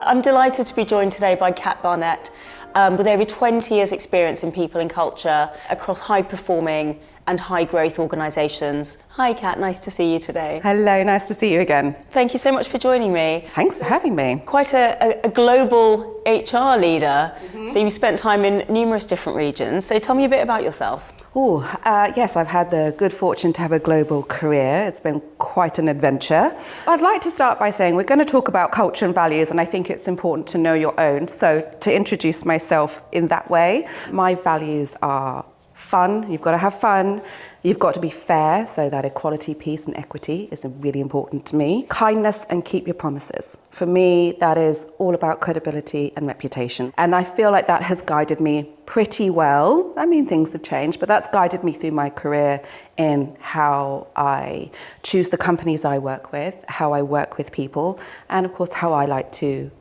I'm delighted to be joined today by Kat Barnett, with over 20 years experience in people and culture across high-performing and high-growth organisations. Hi Kat, nice to see you today. Hello, nice to see you again. Thank you so much for joining me. Thanks for having me. Quite a global HR leader, so you've spent time in numerous different regions. So tell me a bit about yourself. Yes, I've had the good fortune to have a global career. It's been quite an adventure. I'd like to start by saying we're going to talk about culture and values, and I think it's important to know your own. So to introduce myself in that way, my values are fun. You've got to have fun. You've got to be fair, so that equality, peace and equity is really important to me. Kindness and keep your promises. For me, that is all about credibility and reputation. And I feel like that has guided me pretty well. I mean, things have changed, but that's guided me through my career in how I choose the companies I work with, how I work with people, and of course, how I like to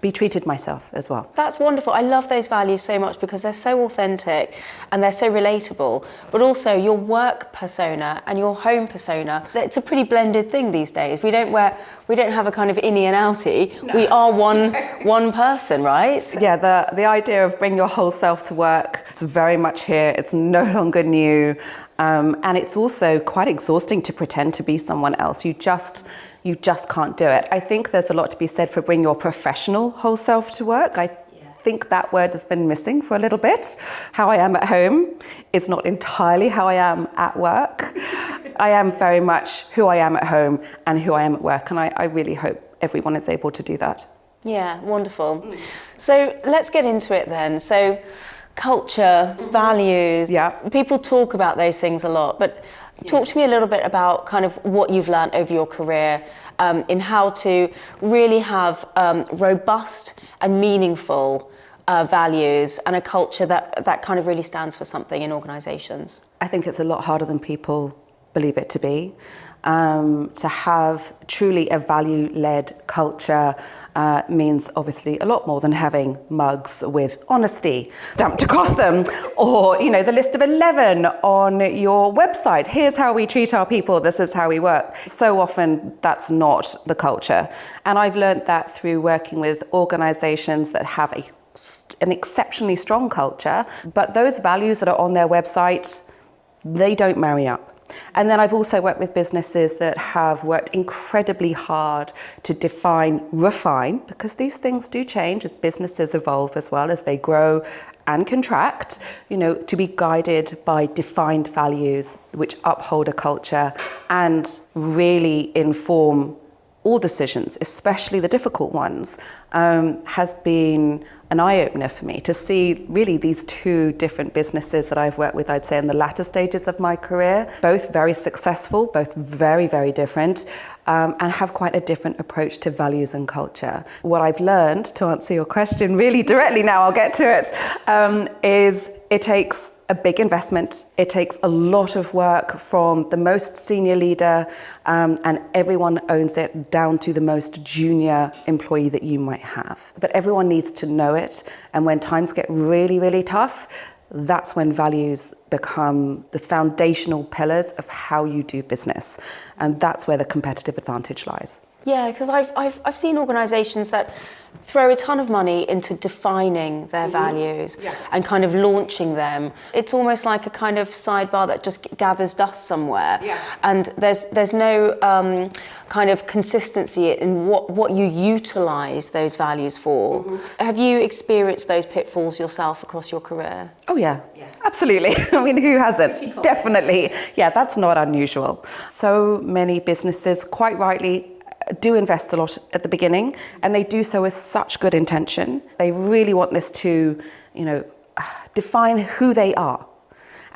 be treated myself as well. That's wonderful. I love those values so much because they're so authentic and they're so relatable, but also your work persona and your home persona, it's a pretty blended thing these days. We don't have a kind of innie and outie. No. We are one person, right? Yeah, the idea of bring your whole self to work, it's very much here. It's no longer new. And it's also quite exhausting to pretend to be someone else. You just can't do it. I think there's a lot to be said for bring your professional whole self to work. I think that word has been missing for a little bit. How I am at home is not entirely how I am at work. I am very much who I am at home and who I am at work, and I really hope everyone is able to do that. Yeah, wonderful. So let's get into it then. So culture, values, people talk about those things a lot, but talk to me a little bit about kind of what you've learned over your career in how to really have robust and meaningful values and a culture that kind of really stands for something in organisations. I think it's a lot harder than people believe it to be. To have truly a value-led culture means obviously a lot more than having mugs with honesty stamped across them, or the list of 11 on your website. Here's how we treat our people, this is how we work. So often that's not the culture, and I've learned that through working with organizations that have an exceptionally strong culture, but those values that are on their website, they don't marry up. And then I've also worked with businesses that have worked incredibly hard to refine, because these things do change as businesses evolve as well, as they grow and contract, to be guided by defined values which uphold a culture and really inform all decisions, especially the difficult ones, has been an eye-opener for me to see really these two different businesses that I've worked with, I'd say in the latter stages of my career, both very successful, both very, very different, and have quite a different approach to values and culture. What I've learned, to answer your question really directly now, I'll get to it, is it takes a big investment. It takes a lot of work from the most senior leader, and everyone owns it, down to the most junior employee that you might have. But everyone needs to know it. And when times get really, really tough, that's when values become the foundational pillars of how you do business. And that's where the competitive advantage lies. Yeah, because I've seen organisations that throw a ton of money into defining their values and kind of launching them. It's almost like a kind of sidebar that just gathers dust somewhere, and there's no kind of consistency in what you utilise those values for. Have you experienced those pitfalls yourself across your career? Oh yeah. Absolutely. I mean, who hasn't? Definitely. Yeah, that's not unusual. So many businesses, quite rightly, do invest a lot at the beginning, and they do so with such good intention. They really want this to, define who they are.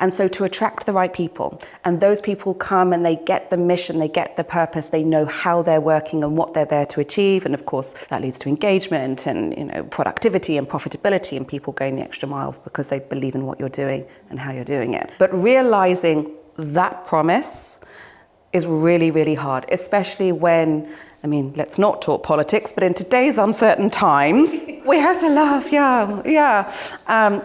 And so to attract the right people, and those people come and they get the mission, they get the purpose, they know how they're working and what they're there to achieve. And of course, that leads to engagement and, productivity and profitability, and people going the extra mile because they believe in what you're doing and how you're doing it. But realizing that promise is really, really hard, especially when, let's not talk politics, but in today's uncertain times, we have to laugh,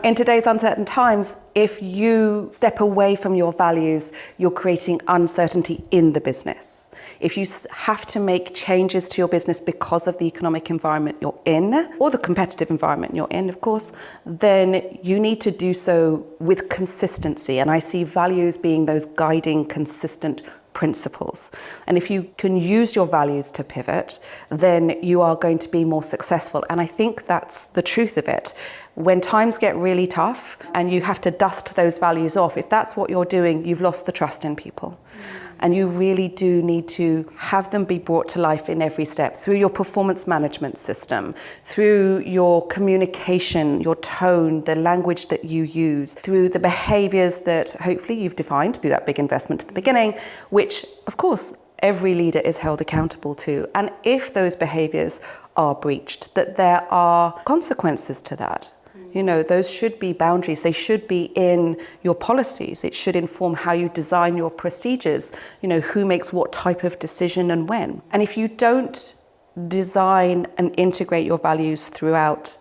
in today's uncertain times, if you step away from your values, you're creating uncertainty in the business. If you have to make changes to your business because of the economic environment you're in, or the competitive environment you're in, of course, then you need to do so with consistency. And I see values being those guiding, consistent principles. And if you can use your values to pivot, then you are going to be more successful. And I think that's the truth of it. When times get really tough and you have to dust those values off, if that's what you're doing, you've lost the trust in people. And you really do need to have them be brought to life in every step, through your performance management system, through your communication, your tone, the language that you use, through the behaviors that hopefully you've defined through that big investment at the beginning, which of course every leader is held accountable to. And if those behaviors are breached, that there are consequences to that. You know, those should be boundaries. They should be in your policies. It should inform how you design your procedures. You know, who makes what type of decision and when. And if you don't design and integrate your values throughout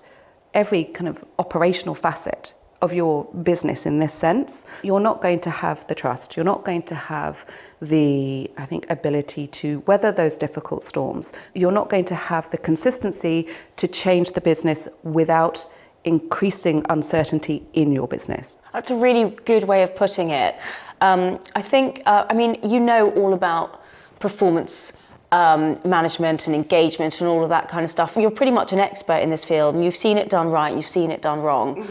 every kind of operational facet of your business in this sense, you're not going to have the trust. You're not going to have the, I think, ability to weather those difficult storms. You're not going to have the consistency to change the business without increasing uncertainty in your business. That's a really good way of putting it. I think, I mean, you know all about performance management and engagement and all of that kind of stuff. You're pretty much an expert in this field, and you've seen it done right, you've seen it done wrong.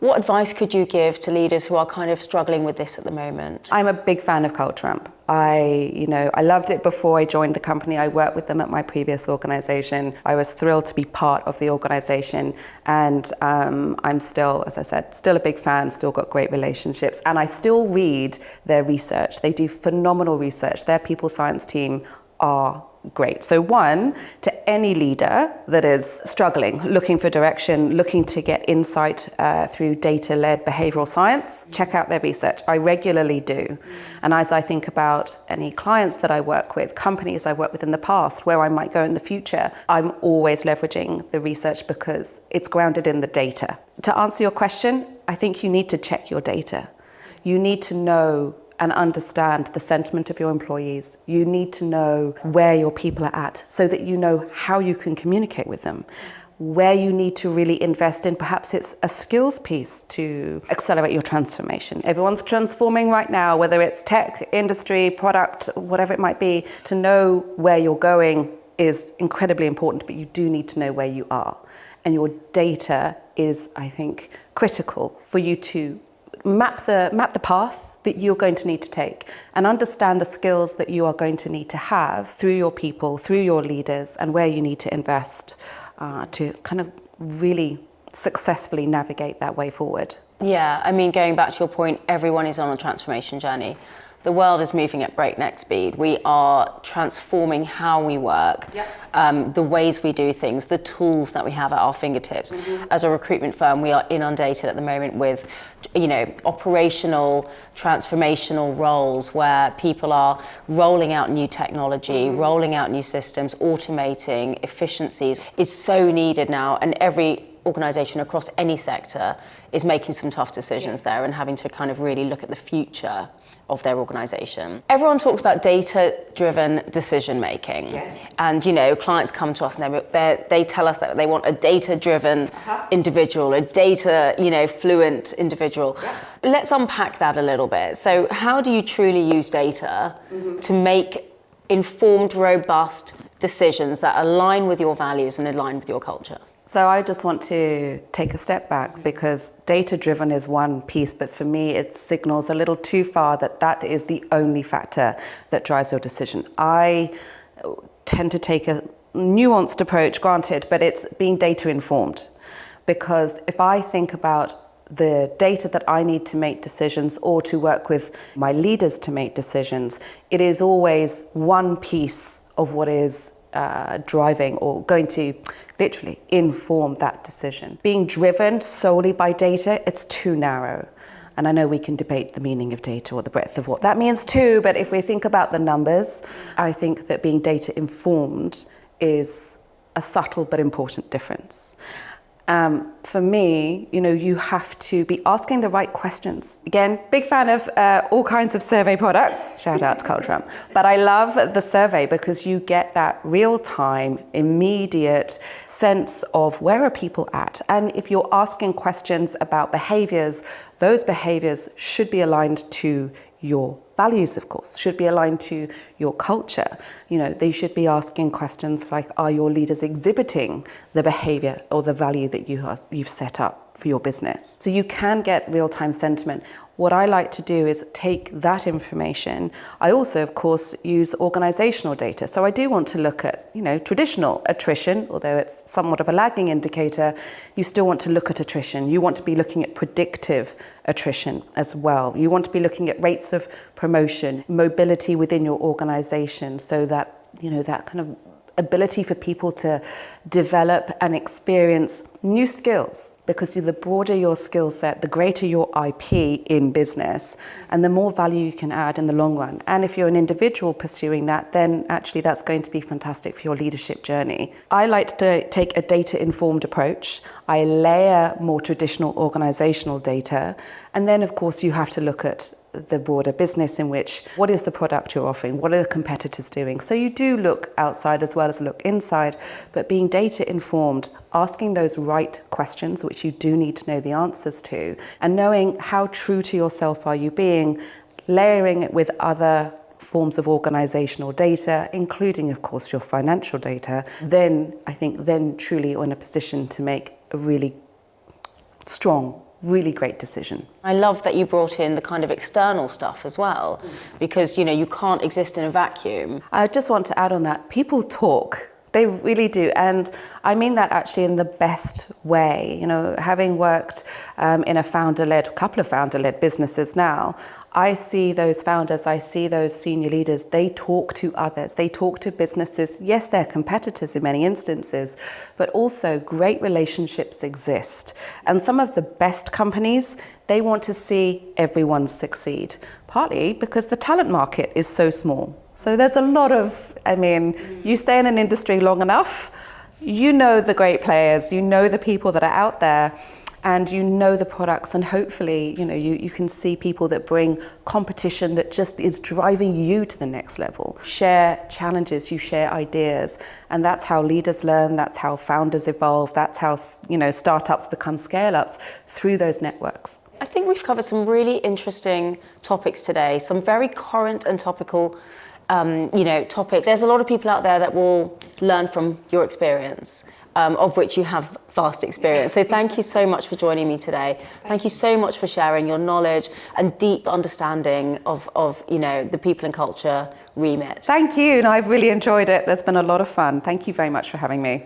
What advice could you give to leaders who are kind of struggling with this at the moment? I'm a big fan of Culture Amp. I loved it before I joined the company. I worked with them at my previous organisation. I was thrilled to be part of the organisation, and I'm still, as I said, still a big fan, still got great relationships, and I still read their research. They do phenomenal research. Their people science team are great. So one, to any leader that is struggling, looking for direction, looking to get insight through data-led behavioural science, check out their research. I regularly do. And as I think about any clients that I work with, companies I've worked with in the past, where I might go in the future, I'm always leveraging the research because it's grounded in the data. To answer your question, I think you need to check your data. You need to know and understand the sentiment of your employees. You need to know where your people are at so that you know how you can communicate with them, where you need to really invest in. Perhaps it's a skills piece to accelerate your transformation. Everyone's transforming right now, whether it's tech, industry, product, whatever it might be. To know where you're going is incredibly important, but you do need to know where you are. And your data is, I think, critical for you to map the path that you're going to need to take and understand the skills that you are going to need to have through your people, through your leaders, and where you need to invest to kind of really successfully navigate that way forward. Yeah, I mean, going back to your point, everyone is on a transformation journey. The world is moving at breakneck speed. We are transforming how we work, the ways we do things, the tools that we have at our fingertips. As a recruitment firm, we are inundated at the moment with, operational, transformational roles where people are rolling out new technology, rolling out new systems, automating, efficiencies is so needed now, and every organisation across any sector is making some tough decisions there and having to kind of really look at the future of their organisation. Everyone talks about data-driven decision-making. And, clients come to us and they tell us that they want a data-driven individual, a data, fluent individual. Let's unpack that a little bit. So how do you truly use data to make informed, robust decisions that align with your values and align with your culture? So I just want to take a step back because data-driven is one piece, but for me it signals a little too far that is the only factor that drives your decision. I tend to take a nuanced approach, granted, but it's being data-informed. Because if I think about the data that I need to make decisions or to work with my leaders to make decisions, it is always one piece of what is driving or going to literally inform that decision. Being driven solely by data, it's too narrow. And I know we can debate the meaning of data or the breadth of what that means too, but if we think about the numbers, I think that being data informed is a subtle but important difference. For me, you have to be asking the right questions. Again, big fan of all kinds of survey products. Shout out to Culture. But I love the survey because you get that real-time, immediate sense of where are people at. And if you're asking questions about behaviors, those behaviors should be aligned to your values, of course, should be aligned to your culture. They should be asking questions like, are your leaders exhibiting the behavior or the value that you've set up for your business? So you can get real-time sentiment. What I like to do is take that information. I also, of course, use organisational data. So I do want to look at, traditional attrition, although it's somewhat of a lagging indicator. You still want to look at attrition. You want to be looking at predictive attrition as well. You want to be looking at rates of promotion, mobility within your organisation, so that, that kind of ability for people to develop and experience new skills. Because the broader your skill set, the greater your IP in business, and the more value you can add in the long run. And if you're an individual pursuing that, then actually that's going to be fantastic for your leadership journey. I like to take a data-informed approach. I layer more traditional organisational data. And then, of course, you have to look at the broader business, in which, what is the product you're offering? What are the competitors doing? So you do look outside as well as look inside, but being data informed, asking those right questions, which you do need to know the answers to, and knowing how true to yourself are you being, layering it with other forms of organizational data, including, of course, your financial data, then I think truly you're in a position to make a really strong, really great decision. I love that you brought in the kind of external stuff as well, because you can't exist in a vacuum. I just want to add on that, people talk. They really do. And I mean that actually in the best way. Having worked in a couple of founder-led businesses now, I see those founders, I see those senior leaders, they talk to others, they talk to businesses. Yes, they're competitors in many instances, but also great relationships exist. And some of the best companies, they want to see everyone succeed, partly because the talent market is so small. So there's a lot of, you stay in an industry long enough, the great players, the people that are out there, and the products, and hopefully, you can see people that bring competition that just is driving you to the next level. Share challenges, you share ideas, and that's how leaders learn, that's how founders evolve, that's how, startups become scale-ups, through those networks. I think we've covered some really interesting topics today, some very current and topical topics. There's a lot of people out there that will learn from your experience, of which you have vast experience. So thank you so much for joining me today. Thank you so much for sharing your knowledge and deep understanding of the people and culture remit. Thank you, and I've really enjoyed it. It's been a lot of fun. Thank you very much for having me.